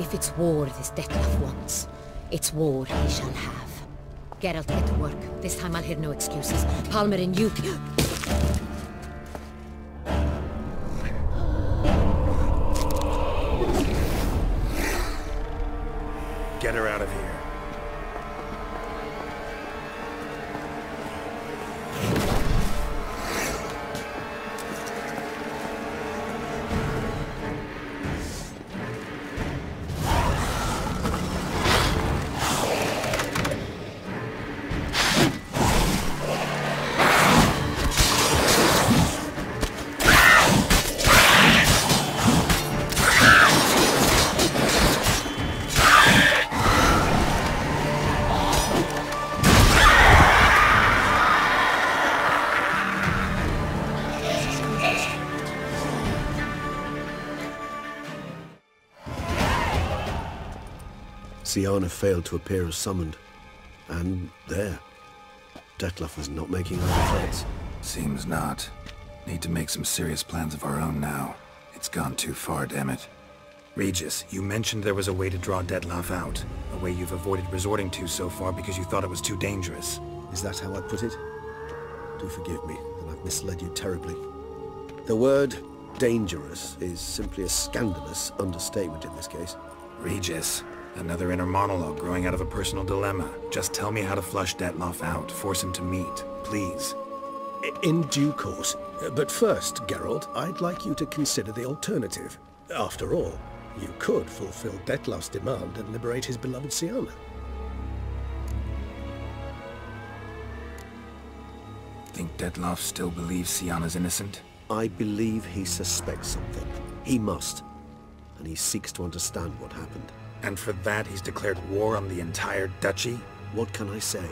If it's war this Detlef wants, it's war he shall have. Geralt, get to work. This time I'll hear no excuses. Palmer and you... Get her out of here. Syanna failed to appear as summoned. And there. Detlef was not making other threats. Seems not. Need to make some serious plans of our own now. It's gone too far, damn it. Regis, you mentioned there was a way to draw Detlef out. A way you've avoided resorting to so far because you thought it was too dangerous. Is that how I put it? Do forgive me that I've misled you terribly. The word dangerous is simply a scandalous understatement in this case. Regis, another inner monologue growing out of a personal dilemma. Just tell me how to flush Detlef out. Force him to meet, please. In due course. But first, Geralt, I'd like you to consider the alternative. After all, you could fulfill Detlef's demand and liberate his beloved Syanna. Think Detlef still believes Syanna's innocent? I believe he suspects something. He must. And he seeks to understand what happened. And for that he's declared war on the entire duchy? What can I say?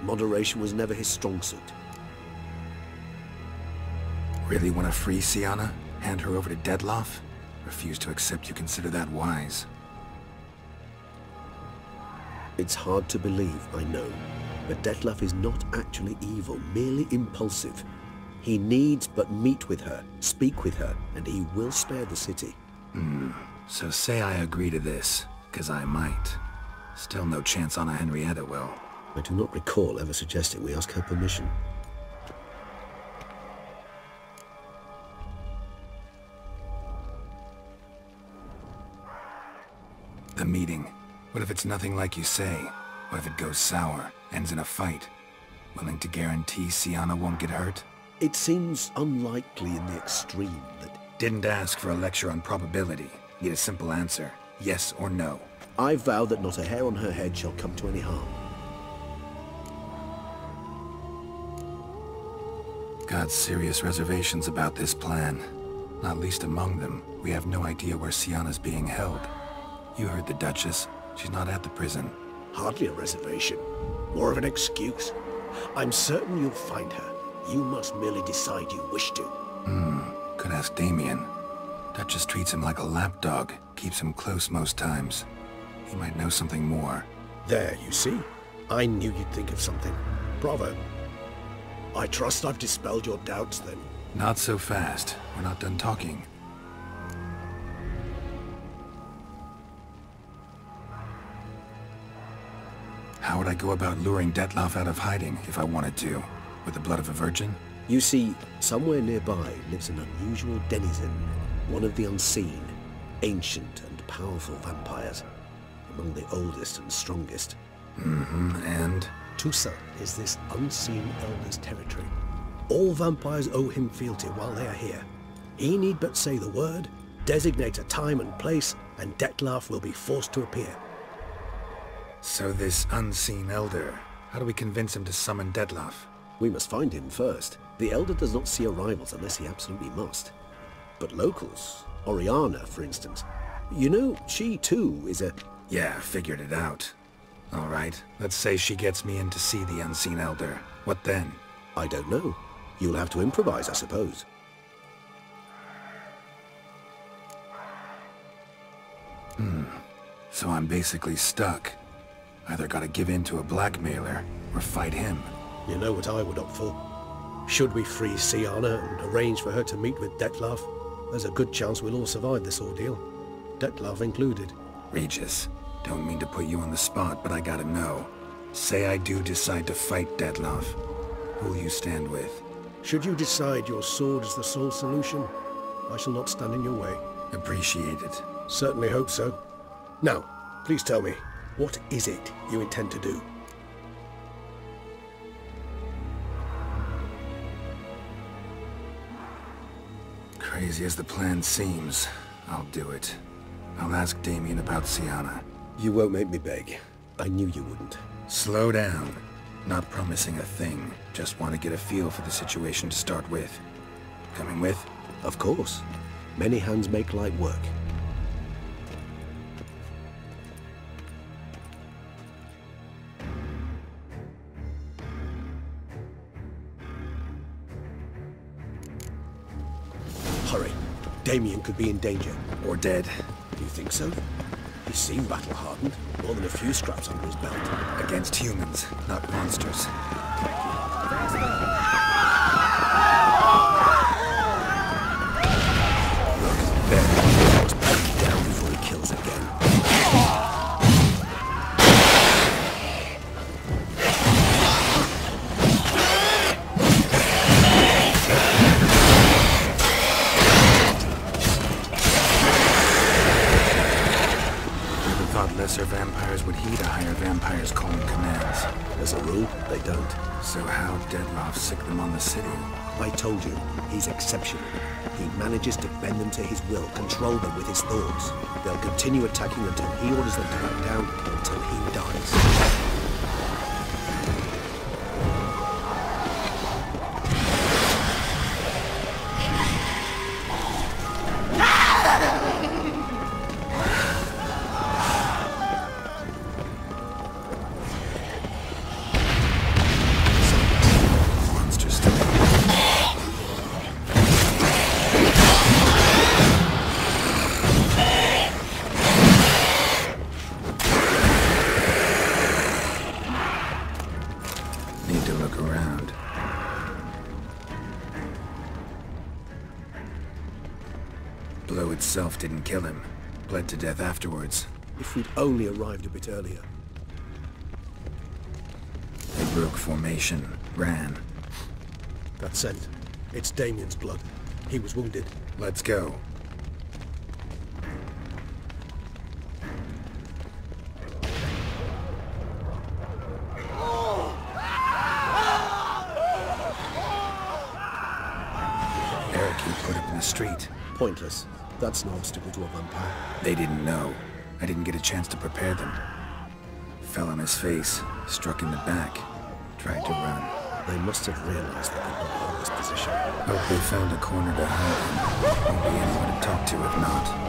Moderation was never his strong suit. Really want to free Syanna? Hand her over to Detlef? Refuse to accept you consider that wise. It's hard to believe, I know. But Detlef is not actually evil, merely impulsive. He needs but meet with her, speak with her, and he will spare the city. So say I agree to this, 'cause I might. Still no chance Anna Henrietta will. I do not recall ever suggesting we ask her permission. The meeting. What if it's nothing like you say? What if it goes sour, ends in a fight? Willing to guarantee Syanna won't get hurt? It seems unlikely in the extreme that... Didn't ask for a lecture on probability. Need a simple answer. Yes or no. I vow that not a hair on her head shall come to any harm. Got serious reservations about this plan. Not least among them, we have no idea where Syanna's being held. You heard the Duchess. She's not at the prison. Hardly a reservation. More of an excuse. I'm certain you'll find her. You must merely decide you wish to. Could ask Damien. Duchess treats him like a lapdog. Keeps him close most times. He might know something more. There, you see. I knew you'd think of something. Bravo. I trust I've dispelled your doubts, then. Not so fast. We're not done talking. How would I go about luring Detlef out of hiding if I wanted to? With the blood of a virgin? You see, somewhere nearby lives an unusual denizen, one of the unseen, ancient and powerful vampires, among the oldest and strongest. And? Toussaint is this unseen elder's territory. All vampires owe him fealty while they are here. He need but say the word, designate a time and place, and Detlef will be forced to appear. So this unseen elder, how do we convince him to summon Detlef? We must find him first. The elder does not see arrivals unless he absolutely must. But locals, Oriana, for instance, you know, she too is a... Yeah, figured it out. All right, let's say she gets me in to see the unseen elder. What then? I don't know. You'll have to improvise, I suppose. So I'm basically stuck. Either gotta give in to a blackmailer, or fight him. You know what I would opt for? Should we free Syanna and arrange for her to meet with Detlef, there's a good chance we'll all survive this ordeal. Detlef included. Regis, don't mean to put you on the spot, but I gotta know. Say I do decide to fight Dettlaff. Who'll you stand with? Should you decide your sword is the sole solution, I shall not stand in your way. Appreciate it. Certainly hope so. Now, please tell me, what is it you intend to do? Crazy as the plan seems, I'll do it. I'll ask Damien about Sienna. You won't make me beg. I knew you wouldn't. Slow down. Not promising a thing. Just want to get a feel for the situation to start with. Coming with? Of course. Many hands make light work. Hurry. Damien could be in danger. Or dead. You think so? He seemed battle-hardened. More than a few scraps under his belt. Against humans, not monsters. Look, there. Must put him down before he kills again. Lesser vampires would heed a higher vampire's calling commands. As a rule, they don't. So how Dettlaff sick them on the city? I told you, he's exceptional. He manages to bend them to his will, control them with his thoughts. They'll continue attacking until he orders them to back down, until he dies. Itself didn't kill him. Bled to death afterwards. If we'd only arrived a bit earlier. They broke formation. Ran. That scent. It's Damien's blood. He was wounded. Let's go. Eric, you put up in the street. Pointless. That's no obstacle to a vampire. They didn't know. I didn't get a chance to prepare them. Fell on his face, struck in the back, tried to run. They must have realized they could not hold this position. Hope they found a corner to hide. Won't be anyone to talk to if not.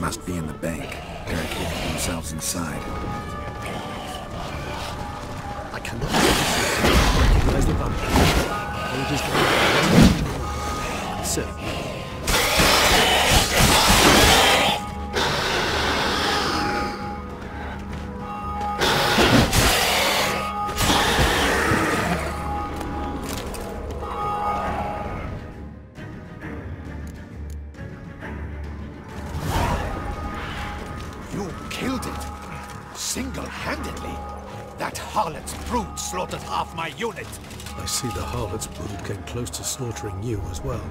Must be in the bank, barricading themselves inside. I cannot recognize the vampire. Apologies for Sir. You killed it! Single-handedly! That harlot's brood slaughtered half my unit! I see the harlot's brood came close to slaughtering you as well.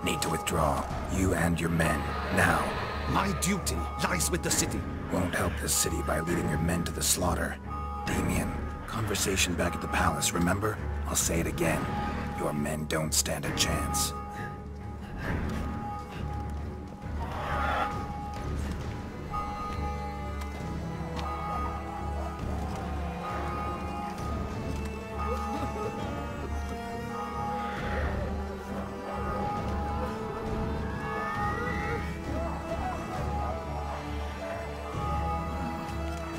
Need to withdraw. You and your men. Now. My duty lies with the city. Won't help the city by leading your men to the slaughter. Damien, conversation back at the palace, remember? I'll say it again. Your men don't stand a chance.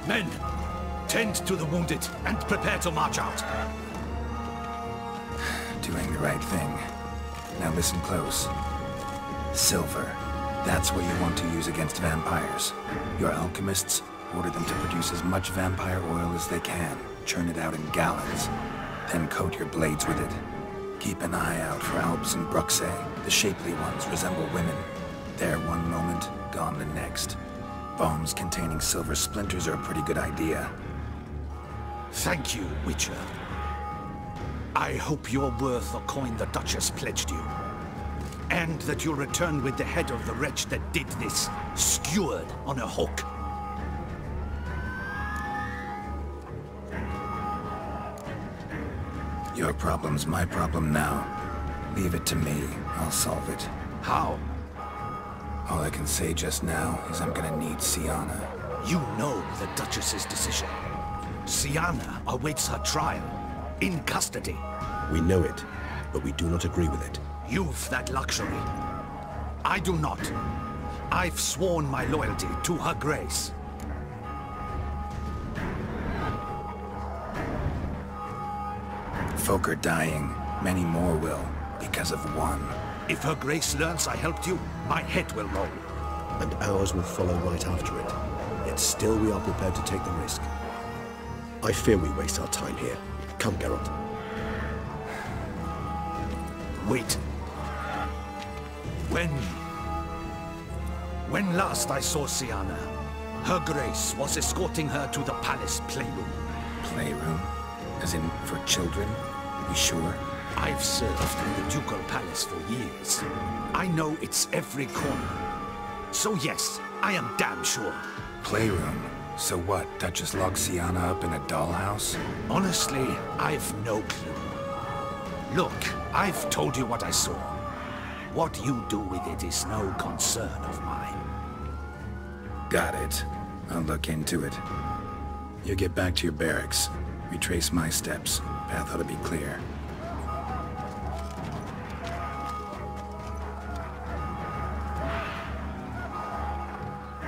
Men, tend to the wounded and prepare to march out. Doing the right thing. Now listen close. Silver. That's what you want to use against vampires. Your alchemists, order them to produce as much vampire oil as they can. Churn it out in gallons. Then coat your blades with it. Keep an eye out for Alps and Bruxae. The shapely ones resemble women. There one moment, gone the next. Bombs containing silver splinters are a pretty good idea. Thank you, Witcher. I hope you're worth the coin the Duchess pledged you. And that you'll return with the head of the wretch that did this, skewered on a hook. Your problem's my problem now. Leave it to me. I'll solve it. How? All I can say just now is I'm gonna need Sienna. You know the Duchess's decision. Sienna awaits her trial, in custody. We know it, but we do not agree with it. You've that luxury. I do not. I've sworn my loyalty to her grace. Folk are dying. Many more will, because of one. If her grace learns I helped you, my head will roll. And ours will follow right after it. Yet still we are prepared to take the risk. I fear we waste our time here. Come, Geralt. Wait. When last I saw Sienna, her grace was escorting her to the palace playroom. Playroom? As in, for children? You sure? I've served in the ducal palace for years. I know its every corner. So yes, I am damn sure. Playroom? So what, Duchess locked Sienna up in a dollhouse? Honestly, I've no clue. Look, I've told you what I saw. What you do with it is no concern of mine. Got it. I'll look into it. You get back to your barracks. Retrace my steps. Path ought to be clear.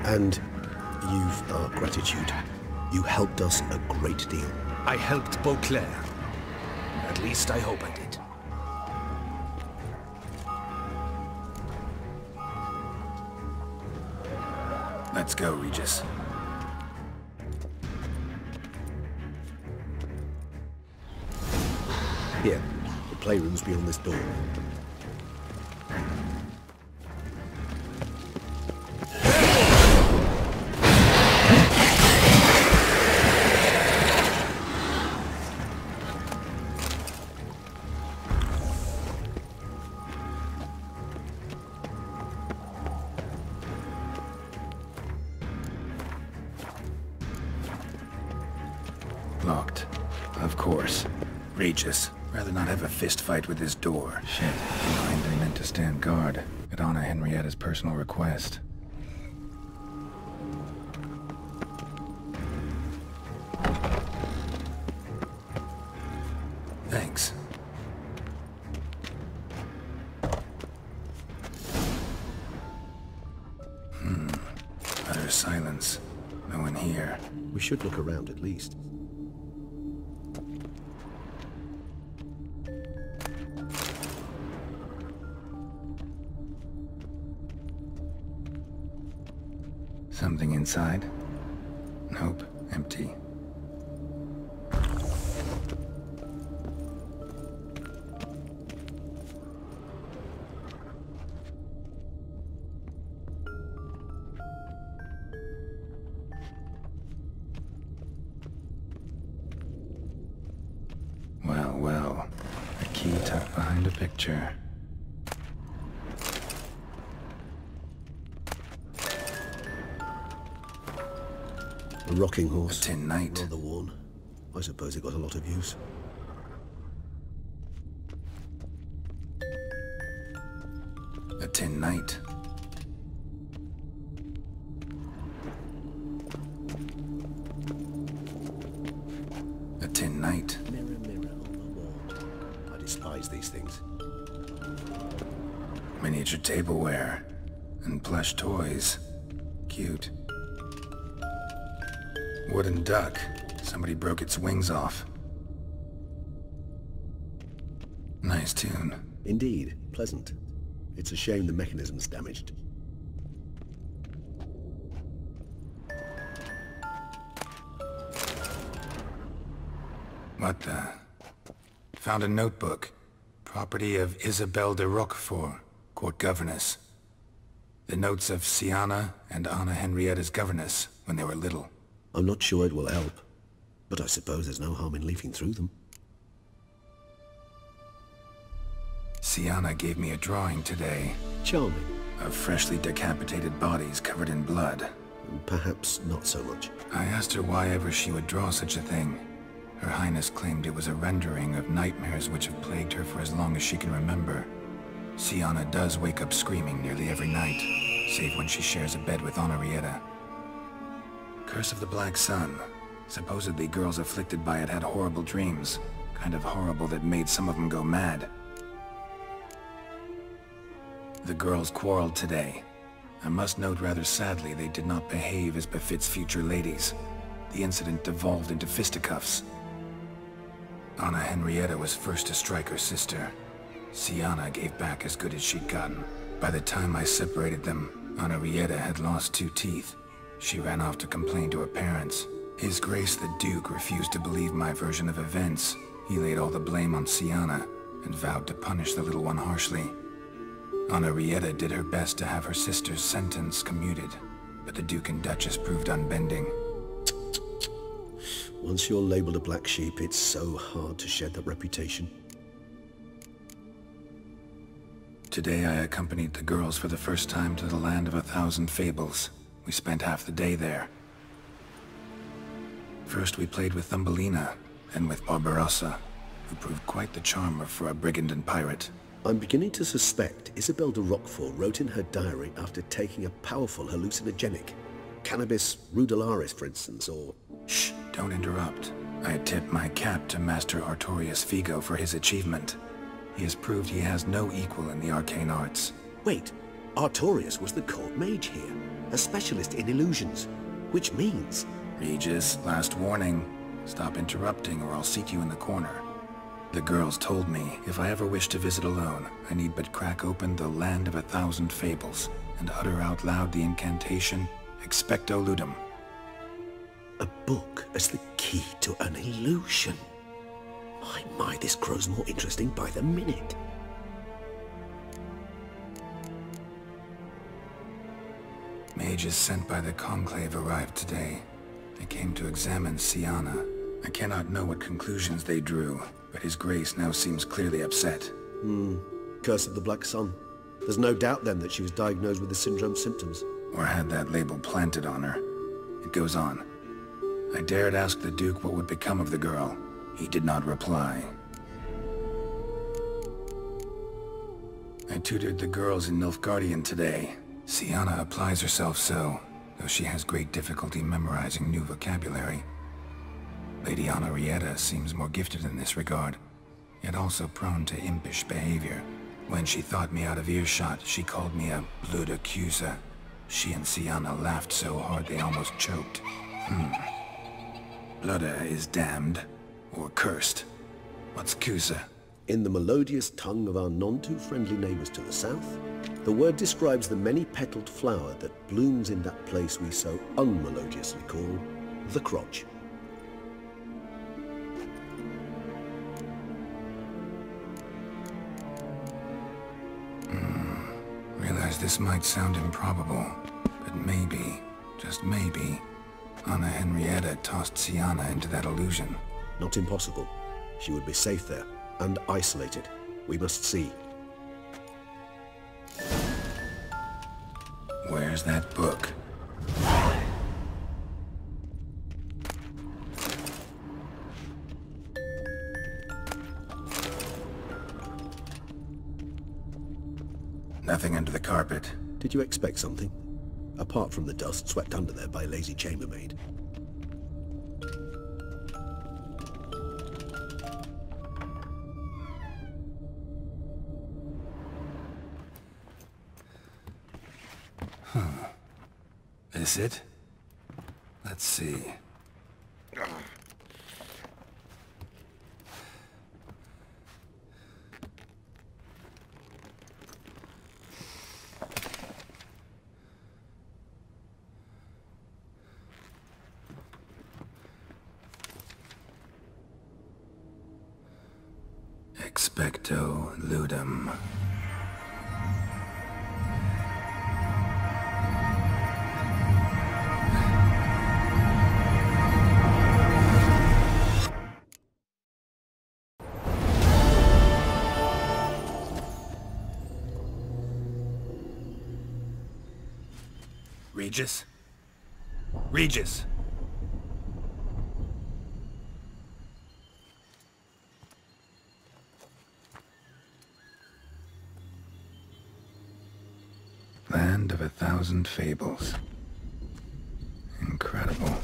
And you've our gratitude. You helped us a great deal. I helped Beauclair. At least I hope I did. Let's go, Regis. Here, the playroom's beyond this door. Locked. Of course. Regis. Rather not have a fist fight with this door. Shit. Behind I meant to stand guard. At Anna Henrietta's personal request. Thanks. silence. No one here. We should look around at least. Something inside? Nope, empty. Well, a key tucked behind a picture. A rocking horse. A tin knight. Rather worn. I suppose it got a lot of use. A tin knight. A tin knight. Mirror, mirror on the wall. I despise these things. Miniature tableware. And plush toys. Cute. Wooden duck. Somebody broke its wings off. Nice tune. Indeed, pleasant. It's a shame the mechanism's damaged. What the? Found a notebook. Property of Isabelle de Roquefort, court governess. The notes of Sienna and Anna Henrietta's governess when they were little. I'm not sure it will help, but I suppose there's no harm in leafing through them. Sienna gave me a drawing today. Charming. Of freshly decapitated bodies covered in blood. Perhaps not so much. I asked her why ever she would draw such a thing. Her Highness claimed it was a rendering of nightmares which have plagued her for as long as she can remember. Sienna does wake up screaming nearly every night, save when she shares a bed with Henrietta. Curse of the Black Sun. Supposedly girls afflicted by it had horrible dreams. Kind of horrible that made some of them go mad. The girls quarreled today. I must note rather sadly they did not behave as befits future ladies. The incident devolved into fisticuffs. Anna Henrietta was first to strike her sister. Sienna gave back as good as she'd gotten. By the time I separated them, Henrietta had lost 2 teeth. She ran off to complain to her parents. His Grace the Duke refused to believe my version of events. He laid all the blame on Sienna and vowed to punish the little one harshly. Henrietta did her best to have her sister's sentence commuted, but the Duke and Duchess proved unbending. Once you're labeled a black sheep, it's so hard to shed that reputation. Today I accompanied the girls for the first time to the land of 1,000 fables. We spent half the day there. First we played with Thumbelina, then with Barbarossa, who proved quite the charmer for a brigand and pirate. I'm beginning to suspect Isabelle de Roquefort wrote in her diary after taking a powerful hallucinogenic. Cannabis rudularis, for instance, or... Shh, don't interrupt. I tip my cap to Master Artorius Figo for his achievement. He has proved he has no equal in the arcane arts. Wait, Artorius was the court mage here, a specialist in illusions, which means... Regis, last warning. Stop interrupting or I'll seat you in the corner. The girls told me if I ever wish to visit alone, I need but crack open the land of 1,000 fables and utter out loud the incantation, Expecto Ludum. A book as the key to an illusion. My, this grows more interesting by the minute. Mages sent by the Conclave arrived today. They came to examine Sienna. I cannot know what conclusions they drew, but His Grace now seems clearly upset. Curse of the Black Sun. There's no doubt then that she was diagnosed with the syndrome symptoms. Or had that label planted on her. It goes on. I dared ask the Duke what would become of the girl. He did not reply. I tutored the girls in Nilfgaardian today. Sienna applies herself so, though she has great difficulty memorizing new vocabulary. Lady Henrietta seems more gifted in this regard, yet also prone to impish behavior. When she thought me out of earshot, she called me a blood accuser. She and Sienna laughed so hard they almost choked. Blooda is damned, or cursed. What's Kusa? In the melodious tongue of our none-too-friendly neighbours to the south, the word describes the many-petalled flower that blooms in that place we so unmelodiously call the crotch. Realize this might sound improbable, but maybe, just maybe, Anna Henrietta tossed Sienna into that illusion. Not impossible. She would be safe there, and isolated. We must see. Where's that book? Nothing under the carpet. Did you expect something? Apart from the dust swept under there by a lazy chambermaid. This it? Let's see. Expecto ludum. Regis? Regis! Land of 1,000 fables. Incredible.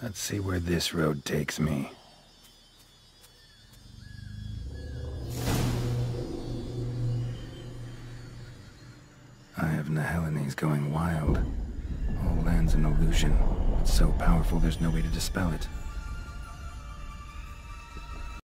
Let's see where this road takes me. Eye of Nehelines going wild. All land's an illusion. It's so powerful there's no way to dispel it.